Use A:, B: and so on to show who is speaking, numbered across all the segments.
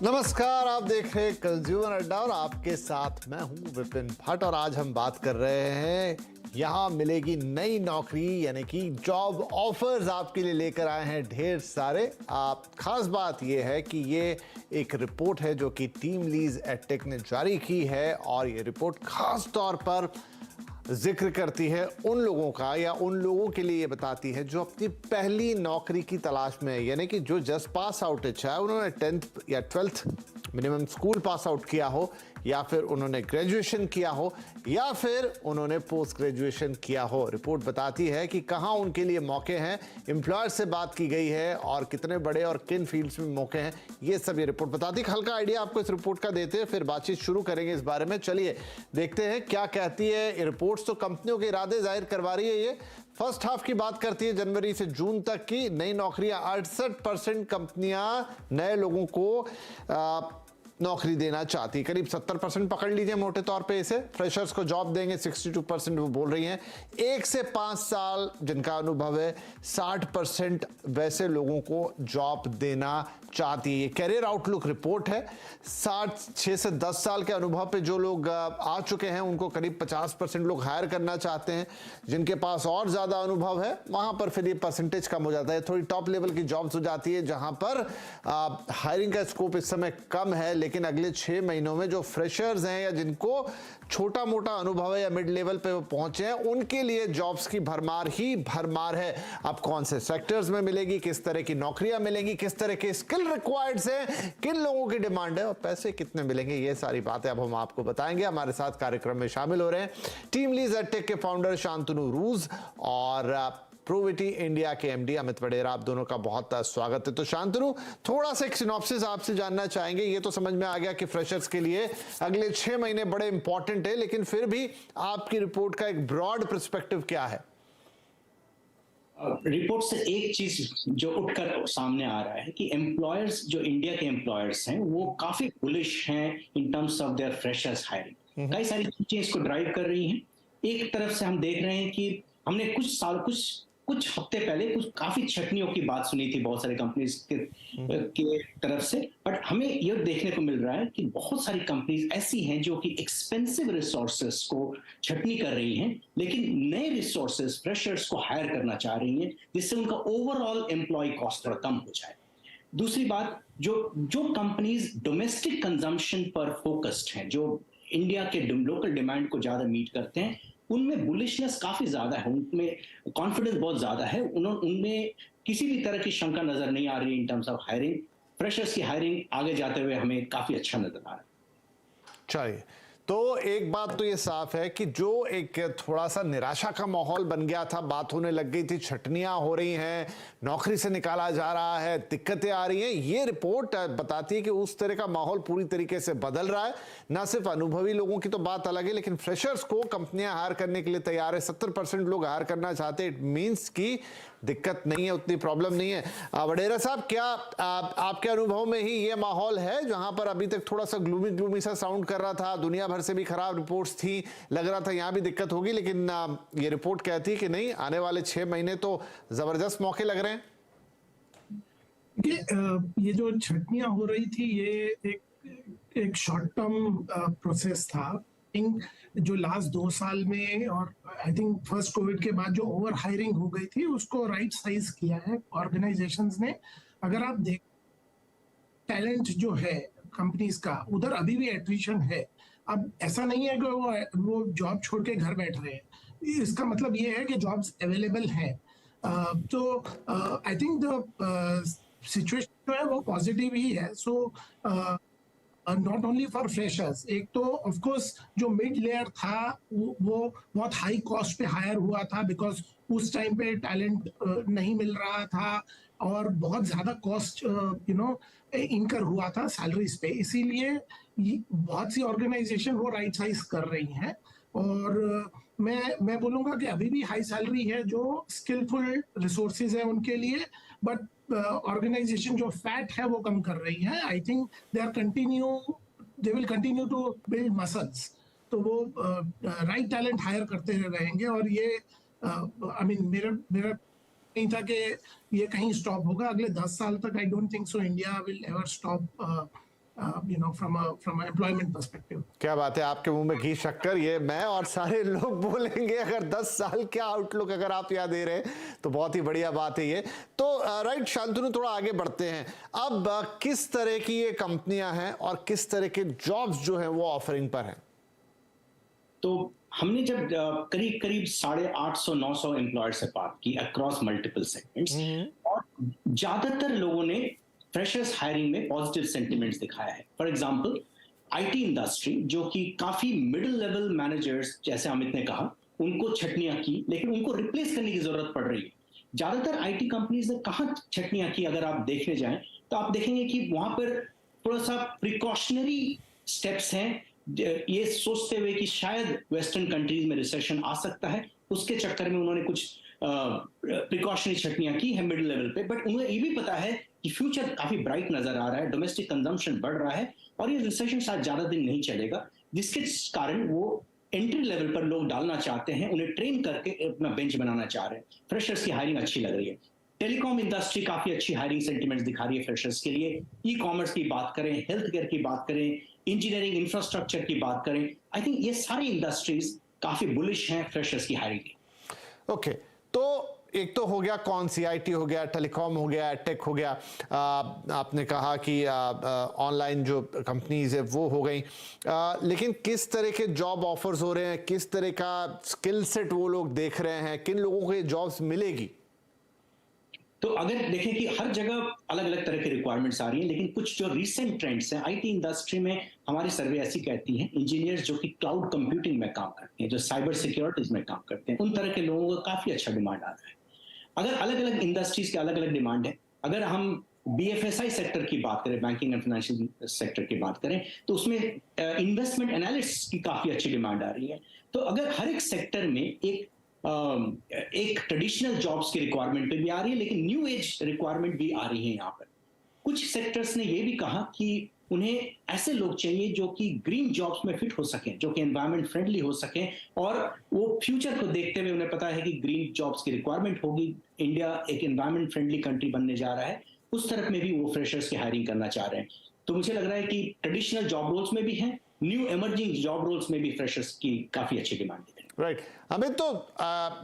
A: नमस्कार, आप देख रहे हैं कंज्यूमर अड्डा और आपके साथ मैं हूं विपिन भट्ट। और आज हम बात कर रहे हैं यहाँ मिलेगी नई नौकरी यानी कि जॉब ऑफर्स आपके लिए लेकर आए हैं ढेर सारे। आप खास बात यह है कि ये एक रिपोर्ट है जो कि टीम लीज एडटेक ने जारी की है और ये रिपोर्ट खास तौर पर जिक्र करती है उन लोगों का या उन लोगों के लिए ये बताती है जो अपनी पहली नौकरी की तलाश में है, यानी कि जो जस्ट पास आउट है, चाहे उन्होंने 10th या 12th minimum school pass out किया हो या फिर उन्होंने ग्रेजुएशन किया हो या फिर उन्होंने पोस्ट ग्रेजुएशन किया हो। रिपोर्ट बताती है कि कहाँ उनके लिए मौके हैं, एम्प्लॉयर से बात की गई है और कितने बड़े और किन फील्ड्स में मौके हैं, ये सब ये रिपोर्ट बताती है। हल्का आइडिया आपको इस रिपोर्ट का देते हैं, फिर बातचीत शुरू करेंगे इस बारे में। चलिए देखते हैं क्या कहती है ये रिपोर्ट। तो कंपनियों के इरादे जाहिर करवा रही है। ये फर्स्ट हाफ की बात करती है, जनवरी से जून तक की नई नौकरियां। 68% कंपनियां नए लोगों को नौकरी देना चाहती। करीब 70% पकड़ लीजिए मोटे तौर पे इसे। फ्रेशर्स को जॉब देंगे 62% वो बोल रही हैं। 1 से 5 साल जिनका अनुभव है 60% वैसे लोगों को जॉब देना चाहती है। ये कैरियर आउटलुक रिपोर्ट है। 6 से 10 साल के अनुभव पे जो लोग आ चुके हैं उनको करीब 50% लोग हायर करना चाहते हैं। जिनके पास और ज्यादा अनुभव है वहां पर फिर ये परसेंटेज कम हो जाता है। थोड़ी टॉप लेवल की जॉब्स हो जाती है जहां पर हायरिंग का स्कोप इस समय कम है, लेकिन अगले 6 महीनों में जो फ्रेशर्स हैं या जिनको छोटा मोटा अनुभव है या मिड लेवल पे वो पहुंचे हैं उनके लिए जॉब्स की भरमार ही भरमार है। अब कौन से सेक्टर्स में मिलेगी, किस तरह की नौकरियां मिलेंगी, किस तरह के स्किल रिक्वायर्ड्स हैं, किन लोगों की डिमांड है और पैसे कितने मिलेंगे, ये सारी बातें अब हम आपको बताएंगे। हमारे साथ कार्यक्रम में शामिल हो रहे हैं टीम लीज एडटेक के फाउंडर शांतनु रूज और प्रोविटी इंडिया के एमडी अमित वडेरा। आप दोनों का बहुत स्वागत है। तो शांतनु, थोड़ा सा एक सिनॉप्सिस आपसे जानना चाहेंगे। ये तो समझ में आ गया कि फ्रेशर्स के लिए अगले 6 महीने बड़े इंपॉर्टेंट है, लेकिन फिर भी आपकी रिपोर्ट का एक ब्रॉड पर्सपेक्टिव क्या है?
B: रिपोर्ट से एक चीज जो उठकर सामने आ रहा है कि एम्प्लॉयर्स, जो इंडिया के एम्प्लॉयर्स हैं, वो काफी बुलिश हैं in terms of their freshers hiring. कई सारी चीजें इसको ड्राइव कर रही हैं। एक तरफ से हम देख रहे हैं कि हमने कुछ हफ्ते पहले कुछ काफी छटनियों की बात सुनी थी बहुत सारी कंपनीज के तरफ से, बट हमें यह देखने को मिल रहा है कि बहुत सारी कंपनीज ऐसी हैं जो कि एक्सपेंसिव रिसोर्सेस को छटनी कर रही हैं, लेकिन नए रिसोर्सेस, फ्रेशर्स को हायर करना चाह रही हैं, जिससे उनका ओवरऑल एम्प्लॉय कॉस्ट थोड़ा कम हो जाए। दूसरी बात, जो कंपनीज डोमेस्टिक कंजम्पशन पर फोकस्ड हैं, जो इंडिया के लोकल डिमांड को ज्यादा मीट करते हैं, उनमें बुलिशनेस काफी ज्यादा है, उनमें कॉन्फिडेंस बहुत ज्यादा है, उनमें किसी भी तरह की शंका नजर नहीं आ रही in terms of hiring. Freshers की हायरिंग आगे जाते हुए हमें काफी अच्छा नजर आ रहा है।
A: चलिए, तो एक बात तो ये साफ है कि जो एक थोड़ा सा निराशा का माहौल बन गया था, बात होने लग गई थी, छटनियां हो रही हैं, नौकरी से निकाला जा रहा है, दिक्कतें आ रही हैं, ये रिपोर्ट बताती है कि उस तरह का माहौल पूरी तरीके से बदल रहा है। ना सिर्फ अनुभवी लोगों की तो बात अलग है, लेकिन फ्रेशर्स को कंपनियां हायर करने के लिए तैयार है। 70% लोग हायर करना चाहते हैं। इट मीन्स की दिक्कत नहीं है, उतनी प्रॉब्लम नहीं है। वडेरा साहब, क्या आपके अनुभव में ही ये माहौल है जहां पर अभी तक थोड़ा सा ग्लूमी सा साउंड कर रहा था, दुनिया भर से भी खराब रिपोर्ट्स थी, लग रहा था यहां भी दिक्कत होगी, लेकिन ये रिपोर्ट कहती है कि नहीं, आने वाले 6 महीने तो जबरदस्त मौके लग रहे हैं?
C: ये जो छटनियां हो रही थी ये एक शॉर्ट टर्म प्रोसेस था। जो लास्ट 2 साल में और आई थिंक फर्स्ट कोविड के बाद जो ओवर हायरिंग हो गई थी उसको राइट साइज किया है ऑर्गेनाइजेशंस ने। अगर आप देख, टैलेंट जो है कंपनीज का, उधर अभी भी एट्रिशन है। अब ऐसा नहीं है कि वो जॉब छोड़ के घर बैठ रहे हैं, इसका मतलब ये है कि जॉब्स अवेलेबल हैं। तो आई थिंक द सिचुएशन जो है वो पॉजिटिव ही है। So not only for freshers, एक तो ऑफ कोर्स जो मिड लेयर था वो बहुत हाई कॉस्ट पे हायर हुआ था, बिकॉज उस टाइम पे टैलेंट नहीं मिल रहा था और बहुत ज्यादा कॉस्ट इनकर हुआ था सैलरीज पे। इसीलिए बहुत सी ऑर्गेनाइजेशन वो राइट साइज कर रही हैं। और मैं बोलूंगा कि अभी भी हाई सैलरी है जो स्किलफुल रिसोर्सेज है उनके लिए, बट ऑर्गेनाइजेशन जो फैट है वो कम कर रही है। I think they will continue to build muscles. तो वो राइट टैलेंट हायर करते रहेंगे। और ये आई मीन मेरा नहीं था कि ये कहीं स्टॉप होगा अगले 10 साल तक। I don't think so India will ever stop from a employment perspective.
A: क्या बात है, आपके मुंह में घी शक्कर, ये मैं और सारे लोग बोलेंगे। अगर 10 साल का आउटलुक अगर आप यहाँ दे रहे हैं तो बहुत ही बढ़िया बात है ये तो। राइट शांतनु, थोड़ा आगे बढ़ते हैं। अब किस तरह की ये कंपनियां हैं और किस तरह के जॉब्स जो हैं वो ऑफरिंग पर हैं?
B: तो हमने जब करीब करीब 850-900 एम्प्लॉयर से बात की अक्रॉस मल्टीपल सेगमेंट्स, और ज्यादातर लोगों ने फ्रेशर्स हायरिंग में पॉजिटिव सेंटिमेंट्स दिखाया है। फॉर एग्जांपल आईटी इंडस्ट्री, जो कि काफी मिडिल लेवल मैनेजर्स, जैसे अमित ने कहा, उनको छटनियां की, लेकिन उनको रिप्लेस करने की जरूरत पड़ रही है। ज्यादातर आईटी कंपनीज ने कहां छटनियां की, अगर आप देखने जाएं तो आप देखेंगे कि वहां पर थोड़ा सा प्रिकॉशनरी स्टेप्स हैं, ये सोचते हुए कि शायद वेस्टर्न कंट्रीज में रिसेशन आ सकता है, उसके चक्कर में उन्होंने कुछ प्रिकॉशनरी छटनियां की है मिडिल लेवल पे। बट उन्हें ये भी पता है कि फ्यूचर काफी ब्राइट नजर आ रहा है, डोमेस्टिक कंजम्पशन बढ़ रहा है और ये रिसेशन शायद ज्यादा दिन नहीं चलेगा, जिसके कारण वो एंट्री लेवल पर लोग डालना चाहते हैं, उन्हें ट्रेन करके अपना बेंच बनाना चाह रहे हैं। फ्रेशर्स की हायरिंग अच्छी लग रही है। टेलीकॉम इंडस्ट्री काफी अच्छी हायरिंग सेंटिमेंट्स दिखा रही है फ्रेशर्स के लिए। ई कॉमर्स की बात करें, हेल्थ केयर की बात करें, इंजीनियरिंग इंफ्रास्ट्रक्चर की बात करें, आई थिंक ये सारी इंडस्ट्रीज काफी बुलिश हैं फ्रेशर्स की हायरिंग की।
A: ओके, तो एक तो हो गया कौन सी, आईटी हो गया, टेलीकॉम हो गया, टेक हो गया, आपने कहा कि ऑनलाइन जो कंपनीज है वो हो गई, लेकिन किस तरह के जॉब ऑफर्स हो रहे हैं, किस तरह का स्किल सेट वो लोग देख रहे हैं, किन लोगों को ये जॉब्स मिलेगी?
B: तो अगर देखें कि हर जगह अलग अलग तरह की रिक्वायरमेंट्स आ रही हैं, लेकिन कुछ जो रीसेंट ट्रेंड्स हैं आईटी इंडस्ट्री में, हमारी सर्वे ऐसी कहती है, इंजीनियर्स जो कि क्लाउड कंप्यूटिंग में काम करते हैं, जो साइबर सिक्योरिटीज में काम करते हैं, उन तरह के लोगों का काफी अच्छा डिमांड आ रहा है। अगर अलग अलग इंडस्ट्रीज के अलग अलग डिमांड है, अगर हम बीएफएसआई सेक्टर की बात करें, बैंकिंग एंड फाइनेंशियल सेक्टर की बात करें, तो उसमें इन्वेस्टमेंट एनालिस्ट की काफी अच्छी डिमांड आ रही है। तो अगर हर एक सेक्टर में एक ट्रेडिशनल जॉब्स की रिक्वायरमेंट पे भी आ रही है, लेकिन न्यू एज रिक्वायरमेंट भी आ रही है। यहाँ पर कुछ सेक्टर्स ने ये भी कहा कि उन्हें ऐसे लोग चाहिए जो कि ग्रीन जॉब्स में फिट हो सकें, जो कि एनवायरमेंट फ्रेंडली हो सकें, और वो फ्यूचर को देखते हुए उन्हें पता है कि ग्रीन जॉब्स की रिक्वायरमेंट होगी, इंडिया एक एनवायरमेंट फ्रेंडली कंट्री बनने जा रहा है, उस तरफ में भी वो फ्रेशर्स की हायरिंग करना चाह रहे हैं। तो मुझे लग रहा है कि ट्रेडिशनल जॉब रोल्स में भी है, न्यू एमर्जिंग जॉब रोल्स में भी फ्रेशर्स की काफी अच्छी डिमांड है।
A: राइट हमें तो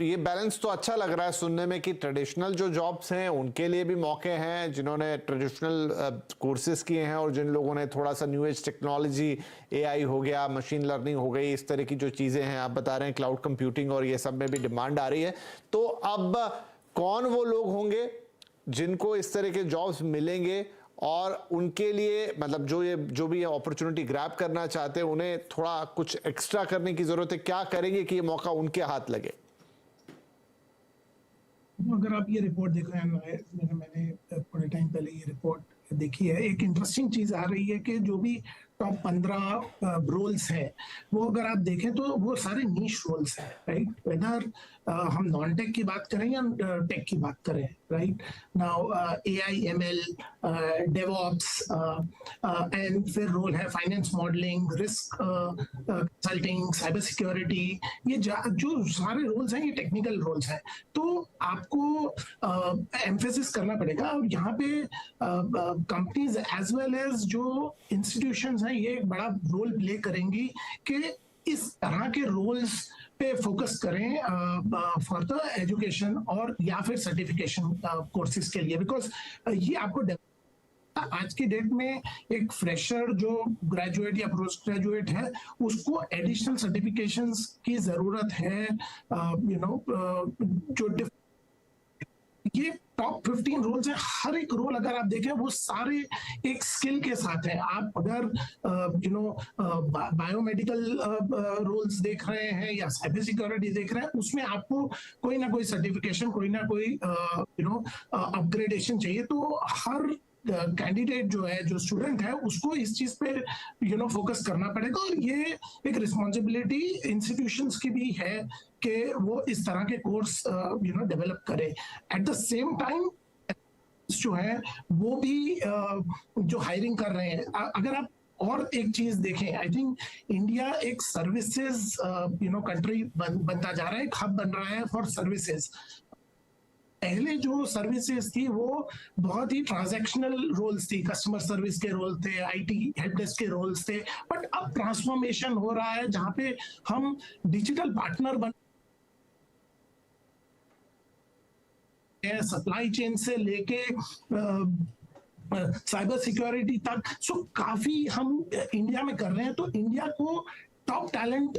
A: ये बैलेंस तो अच्छा लग रहा है सुनने में कि ट्रेडिशनल जो जॉब्स हैं उनके लिए भी मौके हैं, जिन्होंने ट्रेडिशनल कोर्सेज किए हैं और जिन लोगों ने थोड़ा सा न्यू एज टेक्नोलॉजी, एआई हो गया, मशीन लर्निंग हो गई, इस तरह की जो चीज़ें हैं आप बता रहे हैं, क्लाउड कंप्यूटिंग और ये सब में भी डिमांड आ रही है। तो अब कौन वो लोग होंगे जिनको इस तरह के जॉब्स मिलेंगे और उनके लिए मतलब जो भी अपॉर्चुनिटी ग्रैब करना चाहते हैं उन्हें थोड़ा कुछ एक्स्ट्रा करने की जरूरत है, क्या करेंगे कि ये मौका उनके हाथ लगे?
C: अगर आप ये रिपोर्ट देख रहे हैं, मैंने थोड़े टाइम पहले ये रिपोर्ट देखी है, एक इंटरेस्टिंग चीज आ रही है कि जो भी टॉप 15 रोल्स है वो अगर आप देखें तो वो सारे नीश रोल्स हैं, राइट? वेदर हम नॉन टेक की बात करें या टेक की बात करें, right? Now AI, ML, DevOps, and फिर रोल है finance modelling, risk consulting, cyber security, ये जो सारे रोल्स हैं ये टेक्निकल रोल्स हैं। तो आपको एम्फेसिस करना पड़ेगा, और यहाँ पे कंपनीज एज वेल एज जो इंस्टीट्यूशंस हैं ये एक बड़ा रोल प्ले करेंगी कि इस तरह के रोल्स पे फोकस करें फॉर द एजुकेशन और या फिर सर्टिफिकेशन कोर्सेज के लिए, बिकॉज ये आपको आज की डेट में एक फ्रेशर जो ग्रेजुएट या पोस्ट ग्रेजुएट है उसको एडिशनल सर्टिफिकेशंस की जरूरत है, जो ये टॉप 15 रोल्स हैं, हर एक रोल अगर आप देखें वो सारे एक स्किल के साथ है। आप अगर बायोमेडिकल रोल्स देख रहे हैं या साइबर सिक्योरिटी देख रहे हैं, उसमें आपको कोई ना कोई सर्टिफिकेशन, कोई ना कोई अपग्रेडेशन चाहिए। तो हर कैंडिडेट जो है, जो स्टूडेंट है, उसको इस चीज पे फोकस करना पड़ेगा, और ये एक रिस्पॉन्सिबिलिटी इंस्टीट्यूशंस की भी है कि वो इस तरह के कोर्स डेवलप करे। एट द सेम टाइम जो है वो भी जो हायरिंग कर रहे हैं, अगर आप और एक चीज देखें, आई थिंक इंडिया एक सर्विसेज कंट्री बनता जा रहा है, एक हब बन रहा है फॉर सर्विसेज। पहले जो सर्विसेज थी वो बहुत ही ट्रांजैक्शनल रोल्स थी, कस्टमर सर्विस के रोल थे, आईटी हेल्प डेस्क के रोल्स थे, बट अब ट्रांसफॉर्मेशन हो रहा है जहां पे हम डिजिटल पार्टनर बन, सप्लाई चेन से लेके साइबर सिक्योरिटी तक, सो काफी हम इंडिया में कर रहे हैं। तो इंडिया को टॉप टैलेंट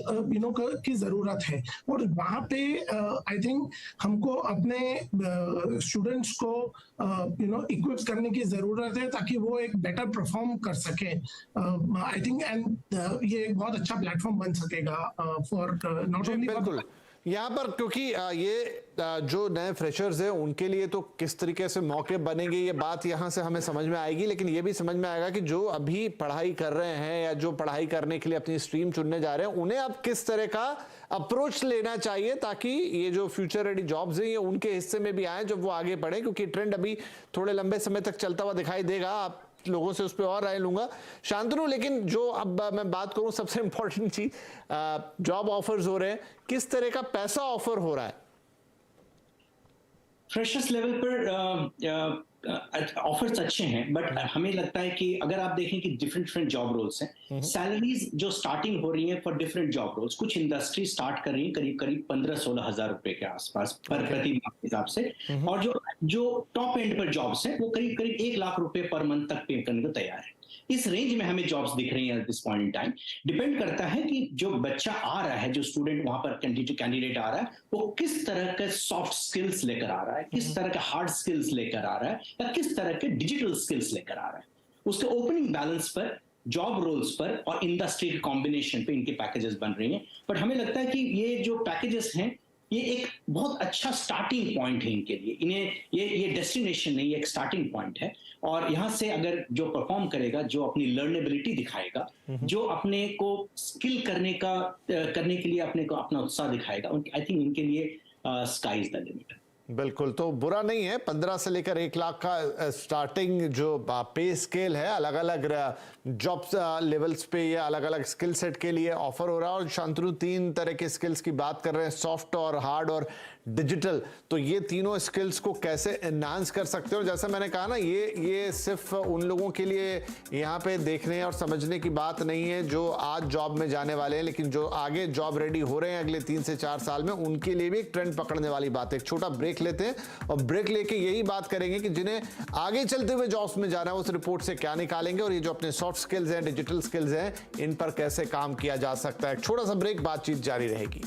C: की जरूरत है, और वहां पे आई थिंक हमको अपने स्टूडेंट्स को इक्विप करने की जरूरत है ताकि वो एक बेटर परफॉर्म कर सके। आई थिंक एंड ये एक बहुत अच्छा प्लेटफॉर्म बन सकेगा फॉर नॉट ओनली।
A: बिल्कुल, यहाँ पर क्योंकि ये जो नए फ्रेशर्स हैं उनके लिए तो किस तरीके से मौके बनेंगे ये बात यहाँ से हमें समझ में आएगी, लेकिन ये भी समझ में आएगा कि जो अभी पढ़ाई कर रहे हैं या जो पढ़ाई करने के लिए अपनी स्ट्रीम चुनने जा रहे हैं उन्हें अब किस तरह का अप्रोच लेना चाहिए ताकि ये जो फ्यूचर रेडी जॉब्स हैं ये उनके हिस्से में भी आए जब वो आगे बढ़े, क्योंकि ट्रेंड अभी थोड़े लंबे समय तक चलता हुआ दिखाई देगा। आप लोगों से उस पर और राय लूंगा। शांतनु, लेकिन जो अब मैं बात करूं सबसे इंपॉर्टेंट चीज, जॉब ऑफर्स हो रहे हैं, किस तरह का पैसा ऑफर हो रहा है?
B: फ्रेशर्स लेवल पर ऑफर्स अच्छे हैं, बट हमें लगता है कि अगर आप देखें कि डिफरेंट डिफरेंट जॉब रोल्स हैं, सैलरीज जो स्टार्टिंग हो रही है फॉर डिफरेंट जॉब रोल्स, कुछ इंडस्ट्री स्टार्ट कर रही है करीब करीब 15-16 हजार रुपए के आसपास पर प्रति माह के हिसाब से, और जो टॉप एंड पर जॉब्स हैं वो करीब करीब 1 लाख रुपए पर मंथ तक पे करने को तैयार है। इस रेंज में हमें जॉब्स दिख रही हैं at this point in time. Depend करता है कि जो बच्चा आ रहा है, जो स्टूडेंट वहां पर कैंडिडेट आ रहा है, वो किस तरह के सॉफ्ट स्किल्स लेकर आ रहा है, किस तरह के हार्ड स्किल्स लेकर आ रहा है, या किस तरह के डिजिटल स्किल्स लेकर आ रहा है। उसके ओपनिंग बैलेंस पर, जॉब रोल्स पर और इंडस्ट्री के कॉम्बिनेशन पे इनके पैकेजेस बन रही हैं। बट हमें लगता है कि ये जो पैकेजेस हैं ये एक बहुत अच्छा स्टार्टिंग पॉइंट है इनके लिए। इन्हें ये डेस्टिनेशन नहीं, ये एक स्टार्टिंग पॉइंट है, और यहाँ से अगर जो परफॉर्म करेगा, जो अपनी लर्नेबिलिटी दिखाएगा, जो अपने को स्किल करने के लिए अपने को अपना उत्साह दिखाएगा, आई थिंक इनके लिए स्काई इज द लिमिट।
A: बिल्कुल, तो बुरा नहीं है। 15 से लेकर 1 लाख का स्टार्टिंग जो पे स्केल है, अलग अलग जॉब्स लेवल्स पे या अलग अलग स्किल सेट के लिए ऑफर हो रहा है। और शांतनु 3 तरह के स्किल्स की बात कर रहे हैं, सॉफ्ट और हार्ड और डिजिटल। तो ये तीनों स्किल्स को कैसे एनहांस कर सकते हो? जैसे मैंने कहा ना, ये सिर्फ उन लोगों के लिए यहाँ पे देखने और समझने की बात नहीं है जो आज जॉब में जाने वाले हैं, लेकिन जो आगे जॉब रेडी हो रहे हैं अगले 3 से 4 साल में, उनके लिए भी एक ट्रेंड पकड़ने वाली बात है। एक छोटा ब्रेक लेते हैं और ब्रेक लेके यही बात करेंगे कि जिन्हें आगे चलते हुए जॉब्स में जाना है उस रिपोर्ट से क्या निकालेंगे, और ये जो अपने सॉफ्ट स्किल्स हैं, डिजिटल स्किल्स हैं, इन पर कैसे काम किया जा सकता है। छोटा सा ब्रेक, बातचीत जारी रहेगी।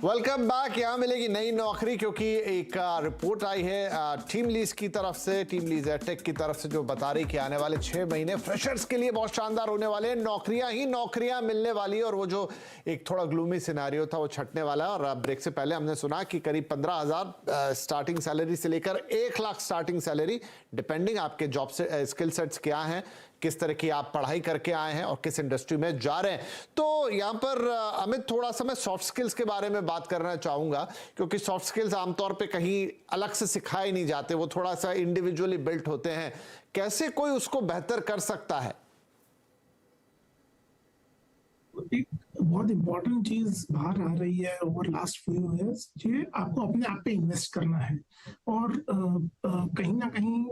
A: Welcome back. यहाँ मिलेगी नई नौकरी, क्योंकि एक रिपोर्ट आई है टीम लीज की तरफ से, टीम लीज टेक की तरफ से, जो बता रही कि आने वाले 6 महीने फ्रेशर्स के लिए बहुत शानदार होने वाले हैं। नौकरियां ही नौकरियां मिलने वाली है, और वो जो एक थोड़ा ग्लूमी सिनेरियो था वो छटने वाला है। और ब्रेक से पहले हमने सुना कि करीब 15,000 स्टार्टिंग सैलरी से लेकर 1 लाख स्टार्टिंग सैलरी, डिपेंडिंग आपके जॉब से स्किल सेट्स क्या हैं, किस तरह की आप पढ़ाई करके आए हैं और किस इंडस्ट्री में जा रहे हैं। तो यहाँ पर अमित, थोड़ा सा मैं सॉफ्ट स्किल्स के बारे में बात करना चाहूंगा, क्योंकि सॉफ्ट स्किल्स आमतौर पे कहीं अलग से सिखाए नहीं जाते, वो थोड़ा सा इंडिविजुअली बिल्ट होते हैं। कैसे कोई उसको बेहतर कर सकता है?
C: एक बहुत इंपॉर्टेंट चीज बाहर आ रही है ओवर लास्ट फ्यू इयर्स, ये आपको अपने आप पे इन्वेस्ट करना है, और कहीं ना कहीं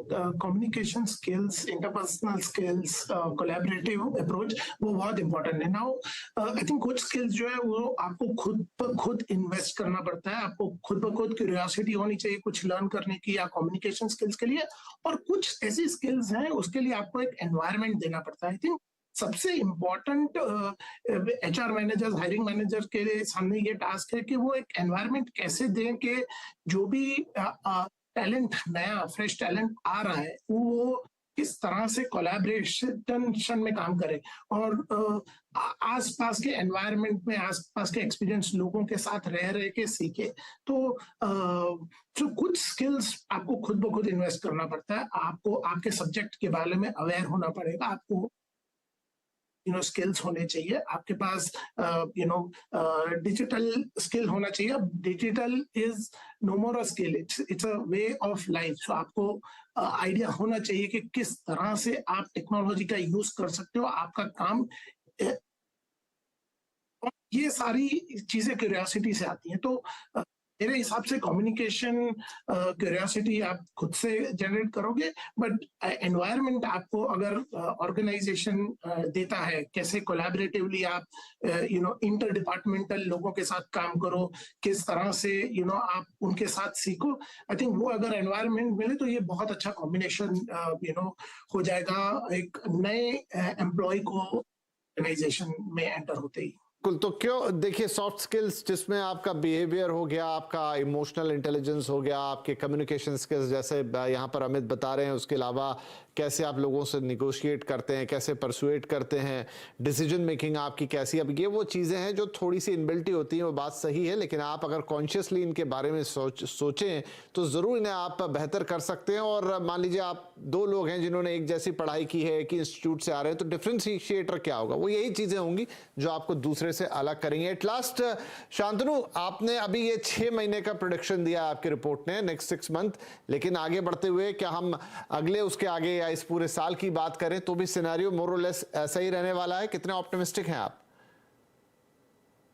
C: communication skills, interpersonal skills, collaborative approach, वो बहुत इंपॉर्टेंट है। नाउ आई थिंक कुछ स्किल्स जो है वो आपको खुद ब खुद इन्वेस्ट करना पड़ता है, आपको खुद ब खुद क्यूरियोसिटी होनी चाहिए कुछ लर्न करने की या कम्युनिकेशन स्किल्स के लिए, और कुछ ऐसी स्किल्स हैं उसके लिए आपको एक एनवायरनमेंट देना पड़ता है। आई थिंक सबसे important HR managers, hiring manager के सामने ये टास्क है कि वो एक एनवायरनमेंट कैसे दें कि जो भी टैलेंट, नया फ्रेश टैलेंट आ रहा है, वो किस तरह से कोलैबोरेशन में काम करे, और आसपास के एनवायरनमेंट में आसपास के एक्सपीरियंस लोगों के साथ रह के सीखे। तो जो कुछ स्किल्स आपको खुद ब खुद इन्वेस्ट करना पड़ता है, आपको आपके सब्जेक्ट के बारे में अवेयर होना पड़ेगा, आपको स्किल्स होने चाहिए आपके पास, डिजिटल स्किल होना चाहिए। Digital is no more a skill, it's a way of life. So आपको आइडिया होना चाहिए कि किस तरह से आप टेक्नोलॉजी का यूज कर सकते हो आपका काम, ये सारी चीजें क्यूरियोसिटी से आती हैं। तो मेरे हिसाब से कम्युनिकेशन क्यूरियोसिटी आप खुद से जनरेट करोगे, बट एनवायरनमेंट आपको अगर ऑर्गेनाइजेशन देता है, कैसे कोलैबोरेटिवली आप इंटर डिपार्टमेंटल लोगों के साथ काम करो, किस तरह से आप उनके साथ सीखो, आई थिंक वो अगर एनवायरनमेंट मिले तो ये बहुत अच्छा कॉम्बिनेशन हो जाएगा एक नए एम्प्लॉय को ऑर्गेनाइजेशन में एंटर होते ही।
A: तो क्यों, देखिए सॉफ्ट स्किल्स जिसमें आपका बिहेवियर हो गया, आपका इमोशनल इंटेलिजेंस हो गया, आपके कम्युनिकेशन स्किल्स जैसे यहाँ पर अमित बता रहे हैं, उसके अलावा कैसे आप लोगों से निगोशिएट करते हैं, कैसे परसुएट करते हैं, डिसीजन मेकिंग आपकी कैसी, अब ये वो चीज़ें हैं जो थोड़ी सी इनबिल्टी होती हैं, वो बात सही है, लेकिन आप अगर कॉन्शियसली इनके बारे में सोचें तो ज़रूर इन्हें आप बेहतर कर सकते हैं। और मान लीजिए आप दो लोग हैं जिन्होंने एक जैसी पढ़ाई की है, एक ही इंस्टीट्यूट से आ रहे हैं, तो डिफ्रेंशिएटर क्या होगा, वो यही चीज़ें होंगी जो आपको दूसरे से अलग करेंगे। एट लास्ट शांतनु, आपने अभी ये 6 महीने का प्रोडिक्शन दिया आपकी रिपोर्ट ने, नेक्स्ट 6 मंथ, लेकिन आगे बढ़ते हुए क्या हम अगले उसके आगे या इस पूरे साल की बात करें तो भी सिनेरियो मोर और लेस ऐसा ही रहने वाला है? कितने ऑप्टिमिस्टिक हैं आप?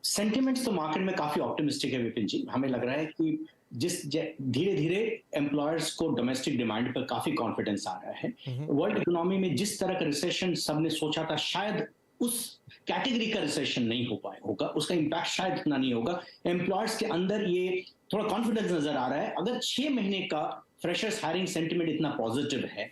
B: सेंटिमेंट्स तो मार्केट में काफी ऑप्टिमिस्टिक है विपिन जी। हमें लग रहा है कि धीरे धीरे एम्प्लॉयर्स को डोमेस्टिक डिमांड पर काफी कॉन्फिडेंस आ रहा है। वर्ल्ड इकोनॉमी में जिस तरह का रिसेशन सबने सोचा था, शायद उस कैटेगरी का रिसेशन नहीं हो पाए होगा, उसका इंपैक्ट शायद इतना नहीं होगा। एम्प्लॉयर्स के अंदर ये थोड़ा कॉन्फिडेंस नजर आ रहा है। अगर 6 महीने का फ्रेशर्स हायरिंग सेंटिमेंट इतना पॉजिटिव है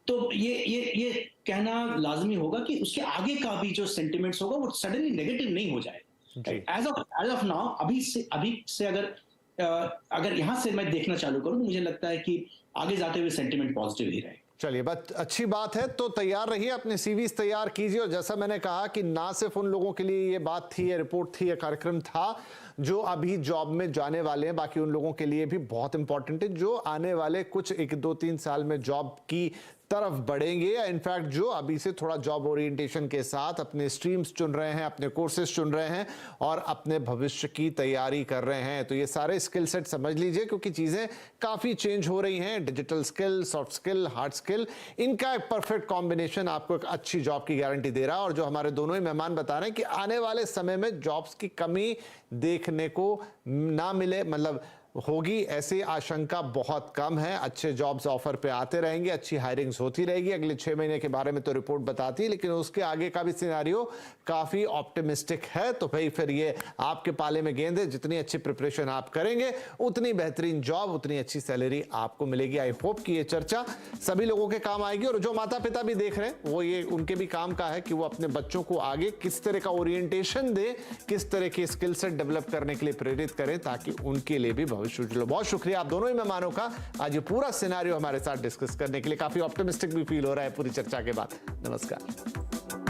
B: तो ये कहना लाजमी होगा कि उसके आगे का भी जो सेंटिमेंट्स होगा वो सडनली नेगेटिव नहीं हो जाएगा। एज ऑफ नाउ अभी से अगर यहां से मैं देखना चालू करूं तो मुझे लगता है कि आगे जाते हुए सेंटिमेंट पॉजिटिव ही रहेगा।
A: चलिए, बात अच्छी बात है, तो तैयार रहिए, अपने सीवीज तैयार कीजिए। और जैसा मैंने कहा कि ना सिर्फ उन लोगों के लिए ये बात थी, ये रिपोर्ट थी, ये कार्यक्रम था जो अभी जॉब में जाने वाले हैं, बाकी उन लोगों के लिए भी बहुत इंपॉर्टेंट है जो आने वाले कुछ 1-2-3 साल में जॉब की तरफ बढ़ेंगे, या इनफैक्ट जो अभी से थोड़ा जॉब ओरिएंटेशन के साथ अपने स्ट्रीम्स चुन रहे हैं, अपने कोर्सेज चुन रहे हैं और अपने भविष्य की तैयारी कर रहे हैं। तो ये सारे स्किल सेट समझ लीजिए, क्योंकि चीज़ें काफ़ी चेंज हो रही हैं। Digital skill, soft skill, hard skill, इनका एक परफेक्ट कॉम्बिनेशन आपको एक अच्छी जॉब की गारंटी दे रहा है। और जो हमारे दोनों ही मेहमान बता रहे हैं कि आने वाले समय में जॉब्स की कमी देखने को ना मिले, मतलब होगी, ऐसी आशंका बहुत कम है। अच्छे जॉब्स ऑफर पे आते रहेंगे, अच्छी हायरिंग्स होती रहेगी। अगले 6 महीने के बारे में तो रिपोर्ट बताती है, लेकिन उसके आगे का भी सिनेरियो काफी ऑप्टिमिस्टिक है। तो भाई फिर ये आपके पाले में गेंद है, जितनी अच्छी प्रिपरेशन आप करेंगे उतनी बेहतरीन जॉब, उतनी अच्छी सैलरी आपको मिलेगी। आई होप कि ये चर्चा सभी लोगों के काम आएगी। और जो माता पिता भी देख रहे हैं वो ये उनके भी काम का है कि वो अपने बच्चों को आगे किस तरह का ओरिएंटेशन दे, किस तरह के स्किल सेट डेवलप करने के लिए प्रेरित करें, ताकि उनके लिए भी भविष्य। चलो, बहुत शुक्रिया आप दोनों ही मेहमानों का आज ये पूरा सिनेरियो हमारे साथ डिस्कस करने के लिए। काफी ऑप्टिमिस्टिक भी फील हो रहा है पूरी चर्चा के बाद। नमस्कार।